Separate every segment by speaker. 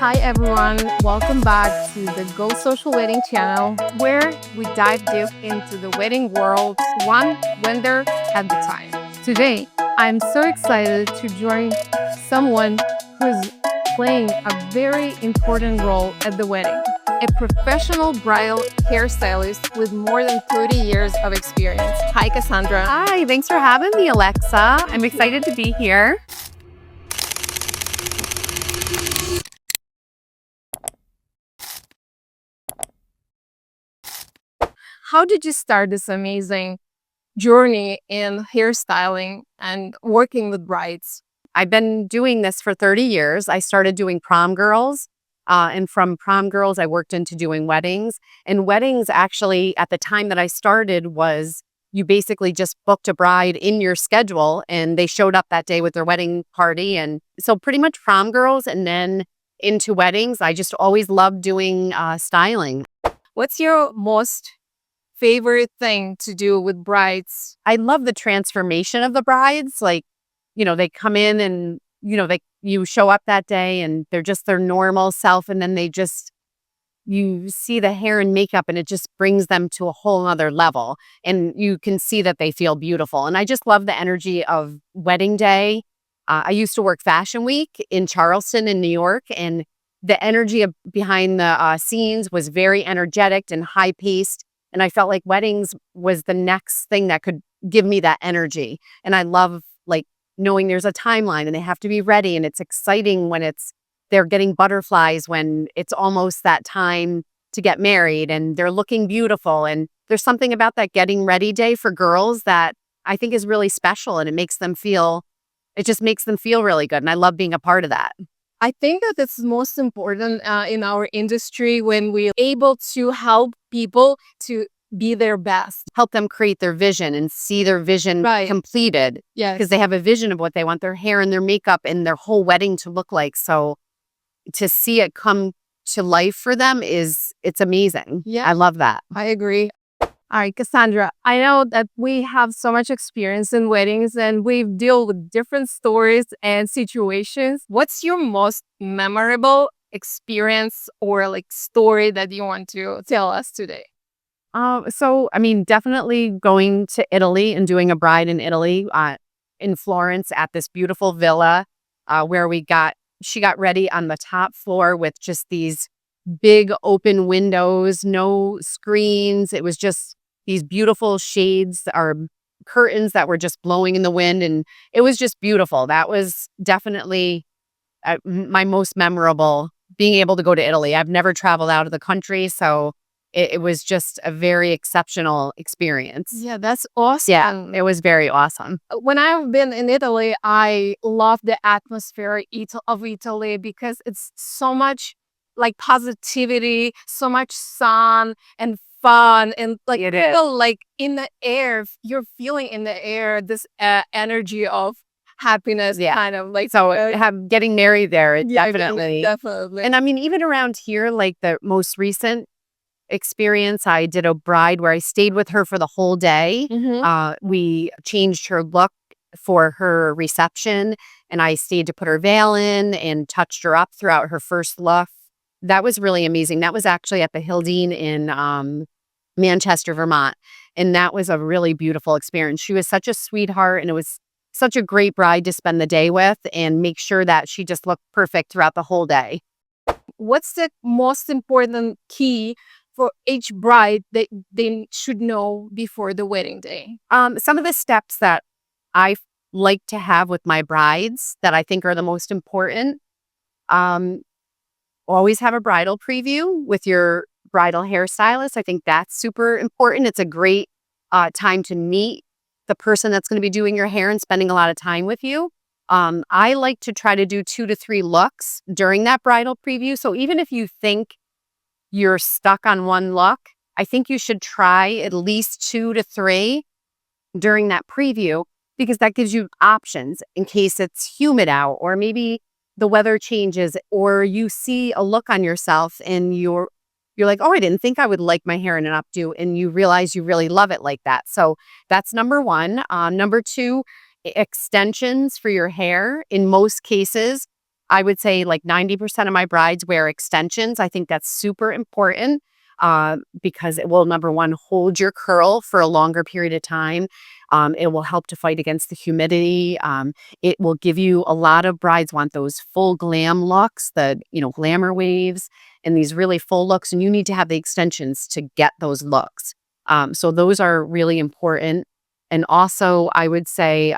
Speaker 1: Hi everyone, welcome back to the GoSocialWedding channel, where we dive deep into the wedding world, one vendor at a time. Today, I'm so excited to join someone who's playing a very important role at the wedding. A professional bridal hairstylist with more than 30 years of experience. Hi, Cassandra.
Speaker 2: Hi, thanks for having me, Alexa. I'm excited to be here.
Speaker 1: How did you start this amazing journey in hairstyling and working with brides?
Speaker 2: I've been doing this for 30 years. I started doing prom girls, and from prom girls, I worked into doing weddings. And weddings, actually, at the time that I started, was you basically just booked a bride in your schedule, and they showed up that day with their wedding party. And so pretty much prom girls, and then into weddings. I just always loved doing styling.
Speaker 1: What's your most favorite thing to do with brides?
Speaker 2: I love the transformation of the brides. Like, they come in and, you show up that day and they're just their normal self. And then you see the hair and makeup and it just brings them to a whole other level. And you can see that they feel beautiful. And I just love the energy of wedding day. I used to work Fashion Week in Charleston in New York, and the energy behind the scenes was very energetic and high paced. And I felt like weddings was the next thing that could give me that energy. And I love knowing there's a timeline and they have to be ready. And it's exciting when they're getting butterflies when it's almost that time to get married and they're looking beautiful. And there's something about that getting ready day for girls that I think is really special, and it just makes them feel really good. And I love being a part of that.
Speaker 1: I think that it's most important in our industry when we're able to help people to be their best.
Speaker 2: Help them create their vision and see their vision completed.
Speaker 1: Yes.
Speaker 2: Because they have a vision of what they want their hair and their makeup and their whole wedding to look like. So to see it come to life for them it's amazing.
Speaker 1: Yeah.
Speaker 2: I love that.
Speaker 1: I agree. All right, Cassandra, I know that we have so much experience in weddings and we've dealt with different stories and situations. What's your most memorable experience or story that you want to tell us today?
Speaker 2: Definitely going to Italy and doing a bride in Italy, in Florence at this beautiful villa, where she got ready on the top floor with just these big open windows, no screens. It was just these beautiful shades or curtains that were just blowing in the wind. And it was just beautiful. That was definitely my most memorable, being able to go to Italy. I've never traveled out of the country, so it was just a very exceptional experience.
Speaker 1: Yeah, that's awesome.
Speaker 2: Yeah, it was very awesome.
Speaker 1: When I've been in Italy, I love the atmosphere of Italy because it's so much positivity, so much sun and fun, and
Speaker 2: It is.
Speaker 1: in the air, you're feeling in the air this energy of happiness,
Speaker 2: Yeah.
Speaker 1: kind of
Speaker 2: Getting married there,
Speaker 1: definitely.
Speaker 2: And even around here, the most recent experience, I did a bride where I stayed with her for the whole day. We changed her look for her reception, and I stayed to put her veil in and touched her up throughout her first look. That was really amazing. That was actually at the Hildene in Manchester, Vermont. And that was a really beautiful experience. She was such a sweetheart, and it was such a great bride to spend the day with and make sure that she just looked perfect throughout the whole day.
Speaker 1: What's the most important key for each bride that they should know before the wedding day?
Speaker 2: Some of the steps that I like to have with my brides that I think are the most important. Always have a bridal preview with your bridal hairstylist. I think that's super important. It's a great time to meet the person that's going to be doing your hair and spending a lot of time with you. I like to try to do 2 to 3 looks during that bridal preview. So even if you think you're stuck on one look, I think you should try at least 2 to 3 during that preview because that gives you options in case it's humid out or maybe the weather changes or you see a look on yourself and you're like, "Oh, I didn't think I would like my hair in an updo," and you realize you really love it like that. So that's number 1. Number 2, extensions for your hair. In most cases, I would say like 90% of my brides wear extensions. I think that's super important because it will, number 1, hold your curl for a longer period of time. It will help to fight against the humidity. It will give you, a lot of brides want those full glam looks, the, glamour waves and these really full looks, and you need to have the extensions to get those looks. So those are really important. And also, I would say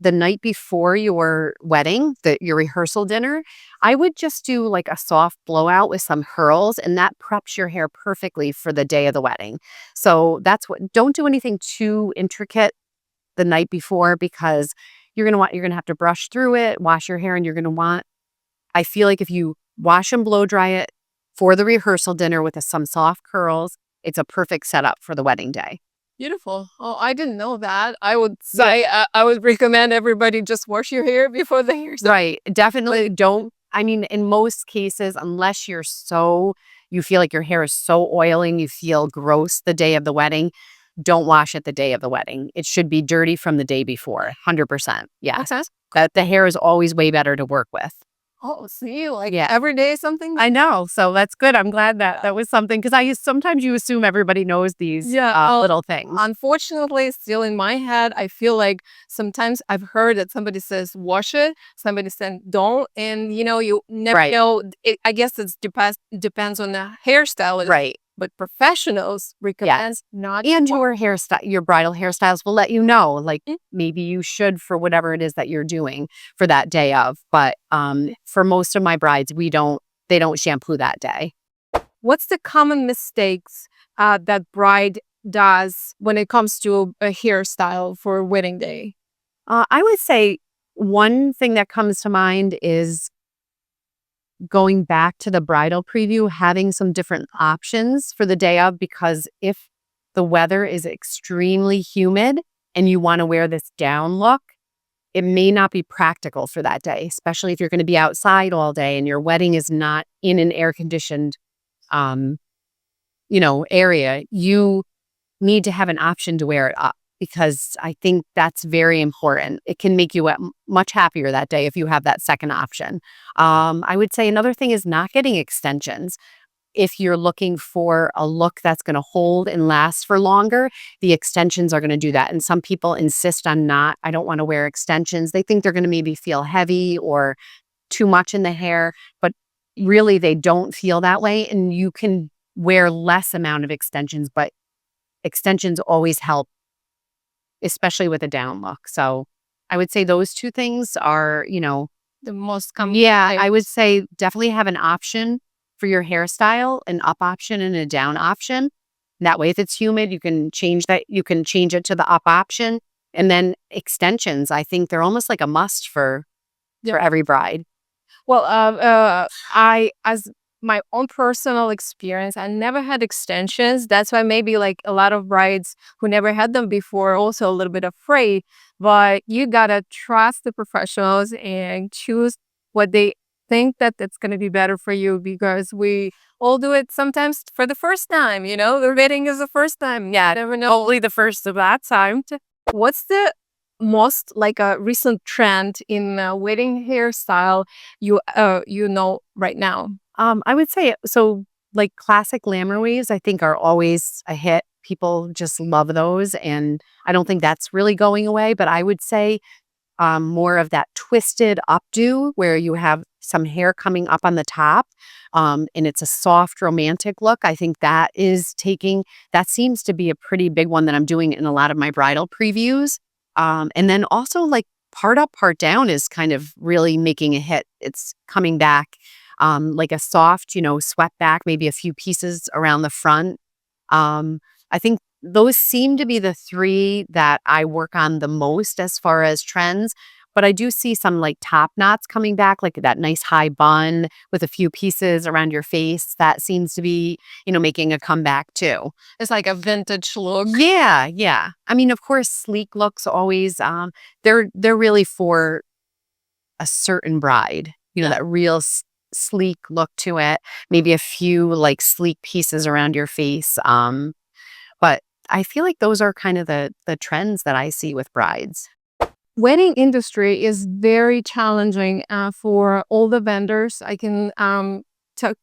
Speaker 2: the night before your wedding, your rehearsal dinner, I would just do like a soft blowout with some curls, and that preps your hair perfectly for the day of the wedding. So don't do anything too intricate the night before because you're gonna have to brush through it, wash your hair, and I feel like if you wash and blow dry it for the rehearsal dinner with some soft curls, it's a perfect setup for the wedding day.
Speaker 1: Beautiful. Oh, I didn't know that. I would say I would recommend everybody just wash your hair before the hair.
Speaker 2: Right. Definitely don't. I mean, in most cases, unless you feel like your hair is so oily and you feel gross the day of the wedding, don't wash it the day of the wedding. It should be dirty from the day before. 100%. Yes.
Speaker 1: Okay.
Speaker 2: That the hair is always way better to work with.
Speaker 1: Oh, see, like
Speaker 2: Yeah.
Speaker 1: every day something.
Speaker 2: I know. So that's good. I'm glad that was something because sometimes you assume everybody knows these little things.
Speaker 1: Unfortunately, still in my head, I feel like sometimes I've heard that somebody says wash it, somebody said don't, and you never
Speaker 2: Right.
Speaker 1: know. I guess it depends on the hairstylist,
Speaker 2: Right.
Speaker 1: but professionals recommend not.
Speaker 2: And your bridal hairstyles will let you know, like
Speaker 1: Mm.
Speaker 2: maybe you should for whatever it is that you're doing for that day of. But for most of my brides, they don't shampoo that day.
Speaker 1: What's the common mistakes that bride does when it comes to a hairstyle for wedding day?
Speaker 2: I would say one thing that comes to mind is going back to the bridal preview, having some different options for the day of, because if the weather is extremely humid and you want to wear this down look, it may not be practical for that day, especially if you're going to be outside all day and your wedding is not in an air conditioned, um, area. You need to have an option to wear it up because I think that's very important. It can make you much happier that day if you have that second option. I would say another thing is not getting extensions. If you're looking for a look that's going to hold and last for longer, the extensions are going to do that. And some people insist on I don't want to wear extensions. They think they're going to maybe feel heavy or too much in the hair, but really they don't feel that way. And you can wear less amount of extensions, but extensions always help, especially with a down look. So I would say those two things are,
Speaker 1: The most common.
Speaker 2: yeah, I would say definitely have an option for your hairstyle, an up option and a down option. That way, if it's humid, you can change that. You can change it to the up option. And then extensions, I think they're almost like a must for every bride.
Speaker 1: Well, as my own personal experience, I never had extensions. That's why maybe like a lot of brides who never had them before are also a little bit afraid. But you gotta trust the professionals and choose what they think that that's gonna be better for you because we all do it sometimes for the first time. The wedding is the first time. Yeah, never know.
Speaker 2: Only the first of that time.
Speaker 1: What's the most like a recent trend in wedding hairstyle you know right now?
Speaker 2: I would say so. Like classic glamour waves, I think are always a hit. People just love those, and I don't think that's really going away. But I would say more of that twisted updo where you have some hair coming up on the top, and it's a soft romantic look. I think that seems to be a pretty big one that I'm doing in a lot of my bridal previews. And then also like part up, part down is kind of really making a hit. It's coming back. Like a soft, swept back, maybe a few pieces around the front. I think those seem to be the three that I work on the most as far as trends. But I do see some like top knots coming back, like that nice high bun with a few pieces around your face. That seems to be, making a comeback too.
Speaker 1: It's like a vintage look.
Speaker 2: Yeah, yeah. I mean, of course, sleek looks always they're really for a certain bride. That real sleek look to it. Maybe a few like sleek pieces around your face. But I feel like those are kind of the trends that I see with brides.
Speaker 1: Wedding industry is very challenging for all the vendors. I can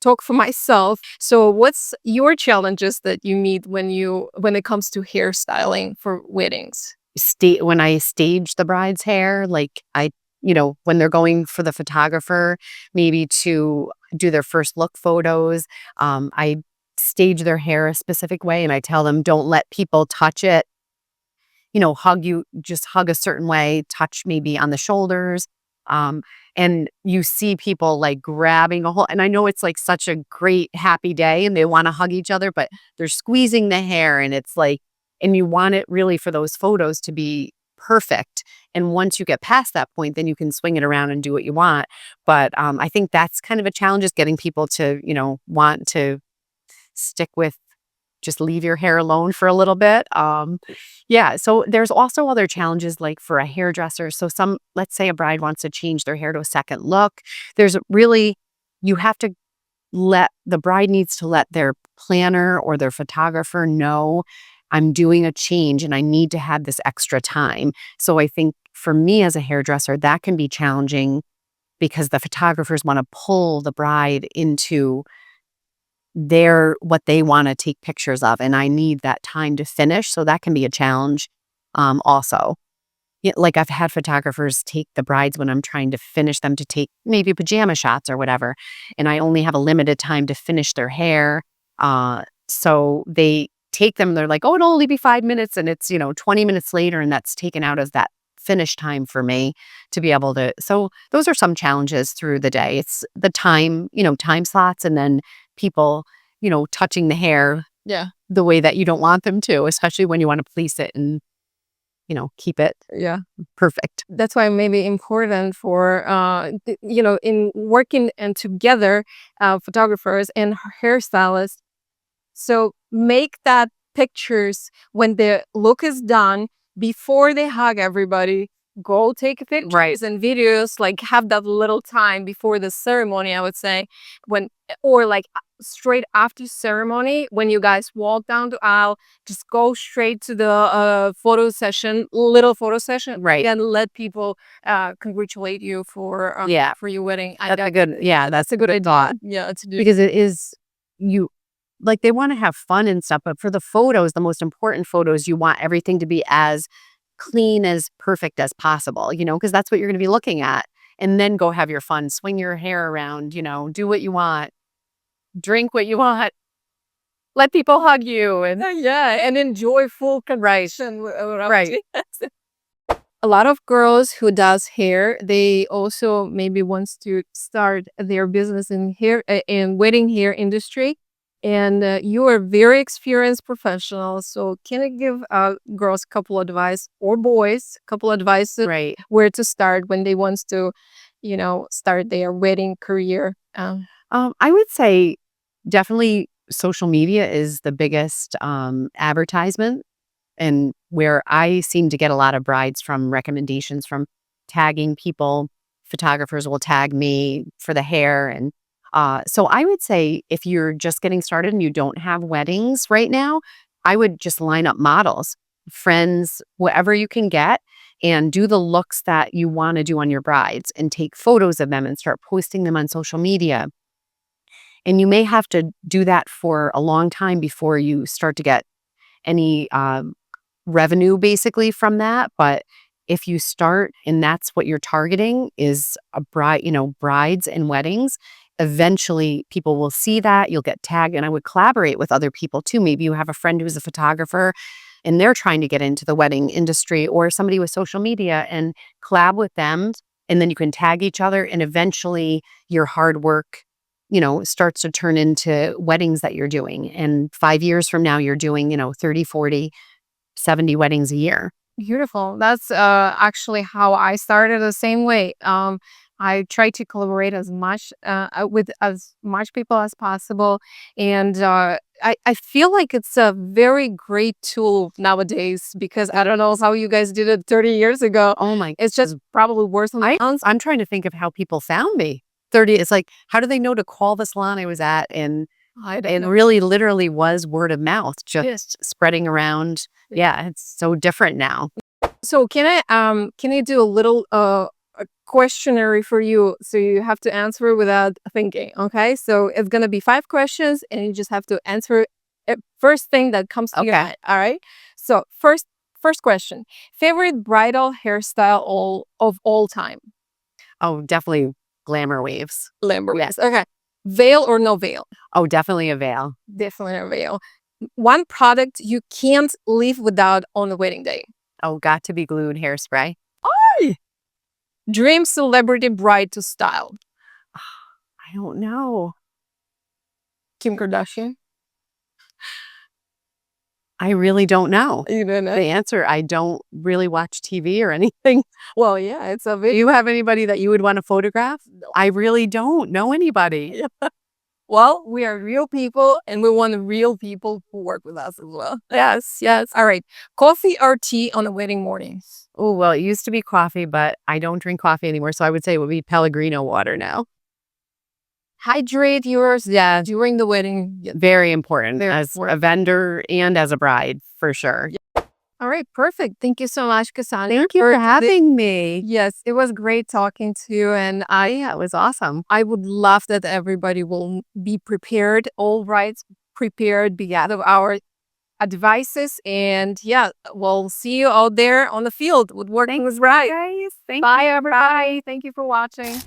Speaker 1: talk for myself. So, what's your challenges that you meet when it comes to hairstyling for weddings?
Speaker 2: When I stage the bride's hair, like when they're going for the photographer, maybe to do their first look photos, I stage their hair a specific way and I tell them don't let people touch it. Just hug a certain way, touch maybe on the shoulders. And you see people like grabbing a whole, and I know it's like such a great happy day and they want to hug each other, but they're squeezing the hair and it's like, and you want it really for those photos to be perfect. And once you get past that point, then you can swing it around and do what you want. But I think that's kind of a challenge, is getting people to, want to stick with, just leave your hair alone for a little bit. Yeah. So there's also other challenges like for a hairdresser. So let's say a bride wants to change their hair to a second look. You have to the bride needs to let their planner or their photographer know, I'm doing a change and I need to have this extra time. So I think for me as a hairdresser, that can be challenging because the photographers want to pull the bride into what they want to take pictures of, and I need that time to finish. So that can be a challenge. Also, like I've had photographers take the brides when I'm trying to finish them to take maybe pajama shots or whatever, and I only have a limited time to finish their hair. So they take them. They're like, "Oh, it'll only be 5 minutes," and it's 20 minutes later, and that's taken out as that finish time for me to be able to. So those are some challenges through the day. It's the time, time slots, and then people, touching the hair the way that you don't want them to, especially when you want to please it and, keep it perfect.
Speaker 1: That's why it may be important for in working and together, photographers and hairstylists. So make that pictures when the look is done, before they hug everybody. Go take pictures and videos, like have that little time before the ceremony, I would say, or like straight after ceremony, when you guys walk down the aisle, just go straight to the little photo session, and let people congratulate you for your wedding.
Speaker 2: That's a good thought.
Speaker 1: Yeah, to do.
Speaker 2: Because it is, like, they want to have fun and stuff, but for the photos, the most important photos, you want everything to be as clean, as perfect as possible, because that's what you're going to be looking at. And then go have your fun, swing your hair around, do what you want, drink what you want, let people hug you, and
Speaker 1: and enjoy full conversation.
Speaker 2: Right.
Speaker 1: A lot of girls who does hair, they also maybe wants to start their business in wedding hair industry. And you are very experienced professional. So can you give girls a couple advice, or boys a couple advices, where to start when they wants to, start their wedding career?
Speaker 2: I would say definitely social media is the biggest advertisement, and where I seem to get a lot of brides from recommendations from tagging people. Photographers will tag me for the hair. And so I would say if you're just getting started and you don't have weddings right now, I would just line up models, friends, whatever you can get, and do the looks that you want to do on your brides and take photos of them and start posting them on social media. And you may have to do that for a long time before you start to get any revenue basically from that. But if you start and that's what you're targeting is a bride, brides and weddings, eventually people will see that. You'll get tagged. And I would collaborate with other people too. Maybe you have a friend who's a photographer and they're trying to get into the wedding industry, or somebody with social media, and collab with them. And then you can tag each other, and eventually your hard work, starts to turn into weddings that you're doing. And 5 years from now, you're doing, 30, 40, 70 weddings a year.
Speaker 1: Beautiful. That's actually how I started the same way. I try to collaborate as much with as much people as possible, and I feel like it's a very great tool nowadays because I don't know how you guys did it 30 years ago.
Speaker 2: Oh my,
Speaker 1: It's just probably worse than sounds.
Speaker 2: I'm trying to think of how people found me. 30, it's like, how do they know to call the salon I was at?
Speaker 1: I don't
Speaker 2: And
Speaker 1: know.
Speaker 2: really literally was word of mouth, just
Speaker 1: Yes.
Speaker 2: spreading around. Yeah, it's so different now.
Speaker 1: So can I do a little a questionnaire for you so you have to answer without thinking, okay? So it's going to be 5 questions and you just have to answer it first thing that comes to your
Speaker 2: Okay.
Speaker 1: mind, all right? So first question. Favorite bridal hairstyle of all time?
Speaker 2: Oh, definitely glamour waves.
Speaker 1: Lamber
Speaker 2: Yeah.
Speaker 1: waves. Okay. Veil or no veil?
Speaker 2: Oh, definitely a veil.
Speaker 1: Definitely a veil. One product you can't live without on the wedding day.
Speaker 2: Oh, got to be glued hairspray.
Speaker 1: Dream celebrity bride to style.
Speaker 2: I don't know.
Speaker 1: Kim Kardashian.
Speaker 2: I really don't know.
Speaker 1: You don't know?
Speaker 2: The answer, I don't really watch TV or anything.
Speaker 1: Well, yeah, it's a
Speaker 2: Do
Speaker 1: video.
Speaker 2: you have anybody that you would want to photograph? I really don't know anybody.
Speaker 1: Well, we are real people and we want real people who work with us as well.
Speaker 2: Yes, yes.
Speaker 1: All right. Coffee or tea on the wedding morning?
Speaker 2: Oh, well, it used to be coffee, but I don't drink coffee anymore. So I would say it would be Pellegrino water now.
Speaker 1: Hydrate yours, yeah, during the wedding. Yeah.
Speaker 2: Very important
Speaker 1: Very
Speaker 2: as
Speaker 1: important.
Speaker 2: a vendor and as a bride, for sure.
Speaker 1: All right, perfect. Thank you so much, Cassandra.
Speaker 2: Thank you for having me.
Speaker 1: Yes, it was great talking to you, and
Speaker 2: Yeah, it was awesome.
Speaker 1: I would love that everybody will be prepared, all brides prepared, be out of our advices, and yeah, we'll see you out there on the field with working with brides.
Speaker 2: Guys, thank
Speaker 1: Bye, everybody. Thank you for watching.